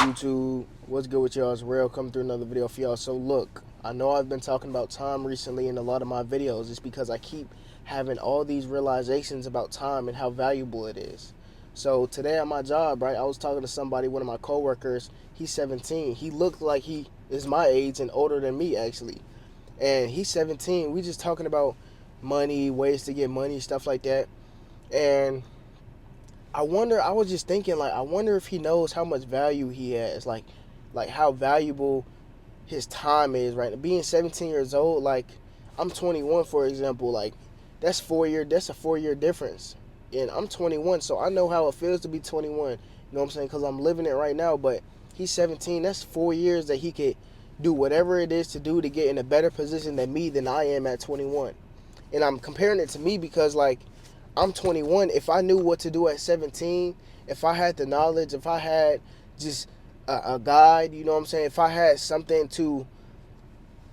YouTube? What's good with y'all? It's Rail coming through another video for y'all. So look, I know I've been talking about time recently in a lot of my videos. It's because I keep having all these realizations about time and how valuable it is. So today at my job, right, I was talking to somebody, one of my coworkers. He's 17. He looked like he is my age and older than me actually. And he's 17. We just talking about money, ways to get money, stuff like that. And I was just thinking, like, I wonder if he knows how much value he has, like how valuable his time is, right? Being 17 years old, like, I'm 21, for example, like, that's a 4 year difference. And I'm 21, so I know how it feels to be 21, you know what I'm saying? Because I'm living it right now, but he's 17, that's 4 years that he could do whatever it is to do to get in a better position than me than I am at 21. And I'm comparing it to me because, like, I'm 21. If I knew what to do at 17, if I had the knowledge, if I had just a guide, you know what I'm saying? If I had something to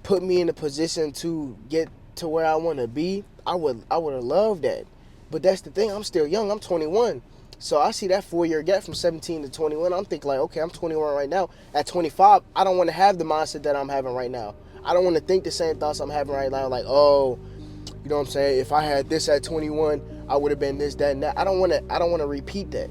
put me in a position to get to where I want to be, I would have loved that. But that's the thing. I'm still young. I'm 21. So I see that 4 year gap from 17 to 21. I'm thinking like, okay, I'm 21 right now. At 25, I don't want to have the mindset that I'm having right now. I don't want to think the same thoughts I'm having right now. Like, oh, you know what I'm saying? If I had this at 21, I would have been this, that, and that. I don't want to repeat that.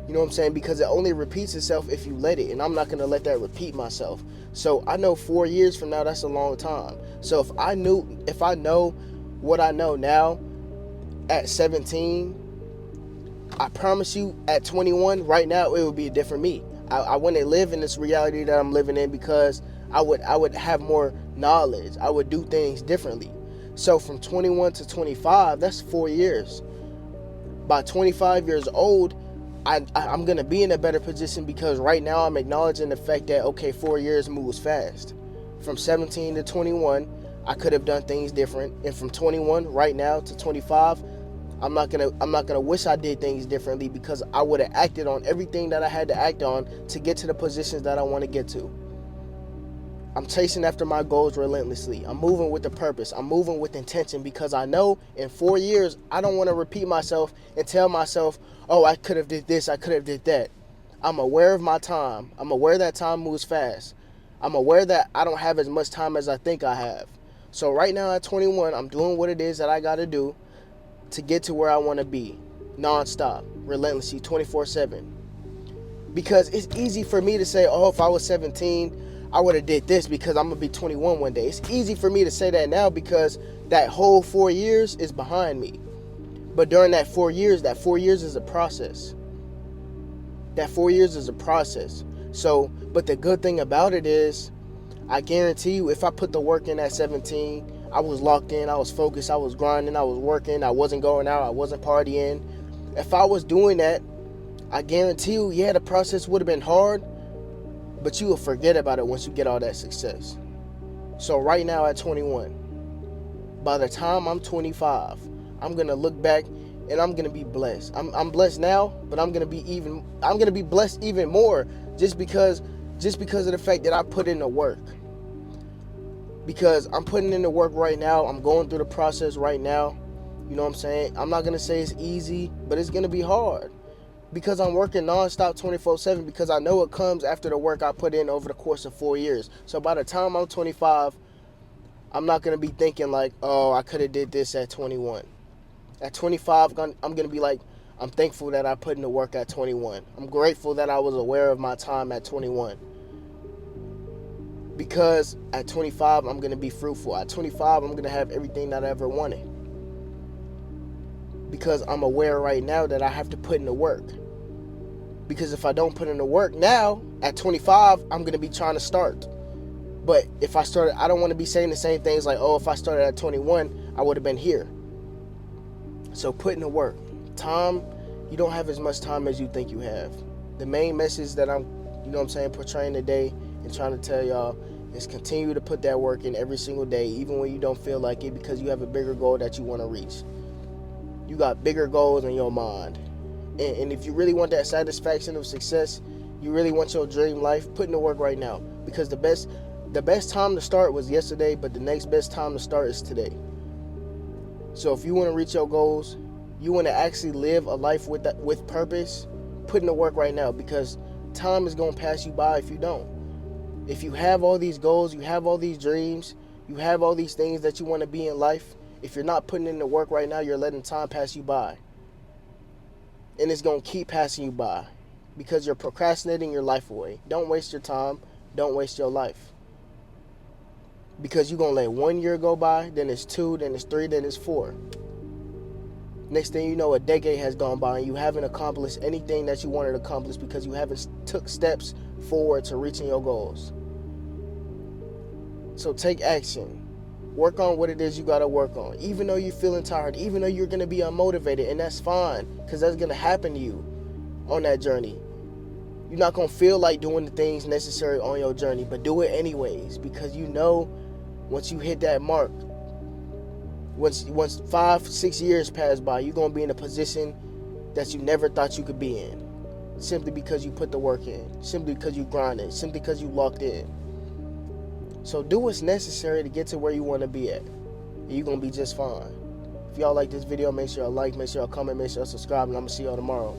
You know what I'm saying? Because it only repeats itself if you let it, and I'm not gonna let that repeat myself. So I know 4 years from now, that's a long time. So if I know what I know now at 17, I promise you, at 21, right now, it would be a different me. I wouldn't live in this reality that I'm living in because I would have more knowledge. I would do things differently. So from 21 to 25, that's 4 years. By 25 years old, I'm going to be in a better position because right now I'm acknowledging the fact that, okay, 4 years moves fast. From 17 to 21, I could have done things different. And from 21 right now to 25, I'm not gonna wish I did things differently because I would have acted on everything that I had to act on to get to the positions that I want to get to. I'm chasing after my goals relentlessly. I'm moving with a purpose. I'm moving with intention because I know in 4 years I don't want to repeat myself and tell myself, oh, I could have did this, I could have did that. I'm aware of my time. I'm aware that time moves fast. I'm aware that I don't have as much time as I think I have. So right now at 21, I'm doing what it is that I got to do to get to where I want to be, nonstop, relentlessly, 24/7. Because it's easy for me to say, oh, if I was 17, I would have did this because I'm gonna be 21 one day. It's easy for me to say that now because that whole 4 years is behind me. But during that 4 years, that 4 years is a process. That 4 years is a process. So, but the good thing about it is, I guarantee you, if I put the work in at 17, I was locked in, I was focused, I was grinding, I was working, I wasn't going out, I wasn't partying. If I was doing that, I guarantee you, yeah, the process would have been hard, but you will forget about it once you get all that success. So right now at 21, by the time I'm 25, I'm gonna look back and I'm gonna be blessed. I'm blessed now, but I'm gonna be blessed even more just because of the fact that I put in the work. Because I'm putting in the work right now. I'm going through the process right now. You know what I'm saying? I'm not gonna say it's easy, but it's gonna be hard. Because I'm working nonstop 24/7 because I know it comes after the work I put in over the course of 4 years. So by the time I'm 25, I'm not gonna be thinking like, oh, I could have did this at 21. At 25, I'm gonna be like, I'm thankful that I put in the work at 21. I'm grateful that I was aware of my time at 21. Because at 25, I'm gonna be fruitful. At 25, I'm gonna have everything that I ever wanted. Because I'm aware right now that I have to put in the work. Because if I don't put in the work now, at 25, I'm going to be trying to start. But if I started, I don't want to be saying the same things like, oh, if I started at 21, I would have been here. So put in the work. Time, you don't have as much time as you think you have. The main message that I'm, you know what I'm saying, portraying today and trying to tell y'all is continue to put that work in every single day, even when you don't feel like it, because you have a bigger goal that you want to reach. You got bigger goals in your mind. And if you really want that satisfaction of success, you really want your dream life, put in the work right now. Because the best time to start was yesterday, but the next best time to start is today. So if you want to reach your goals, you want to actually live a life with purpose, put in the work right now because time is going to pass you by if you don't. If you have all these goals, you have all these dreams, you have all these things that you want to be in life, if you're not putting in the work right now, you're letting time pass you by. And it's going to keep passing you by because you're procrastinating your life away. Don't waste your time. Don't waste your life. Because you're going to let 1 year go by, then it's 2, then it's 3, then it's 4. Next thing you know, a decade has gone by and you haven't accomplished anything that you wanted to accomplish because you haven't took steps forward to reaching your goals. So take action. Work on what it is you got to work on. Even though you're feeling tired, even though you're going to be unmotivated, and that's fine because that's going to happen to you on that journey. You're not going to feel like doing the things necessary on your journey, but do it anyways because you know once you hit that mark, once 5-6 years pass by, you're going to be in a position that you never thought you could be in. Simply because you put the work in. Simply because you grinded. Simply because you locked in. So do what's necessary to get to where you want to be at. And you're going to be just fine. If y'all like this video, make sure y'all like, make sure y'all comment, make sure y'all subscribe, and I'm going to see y'all tomorrow.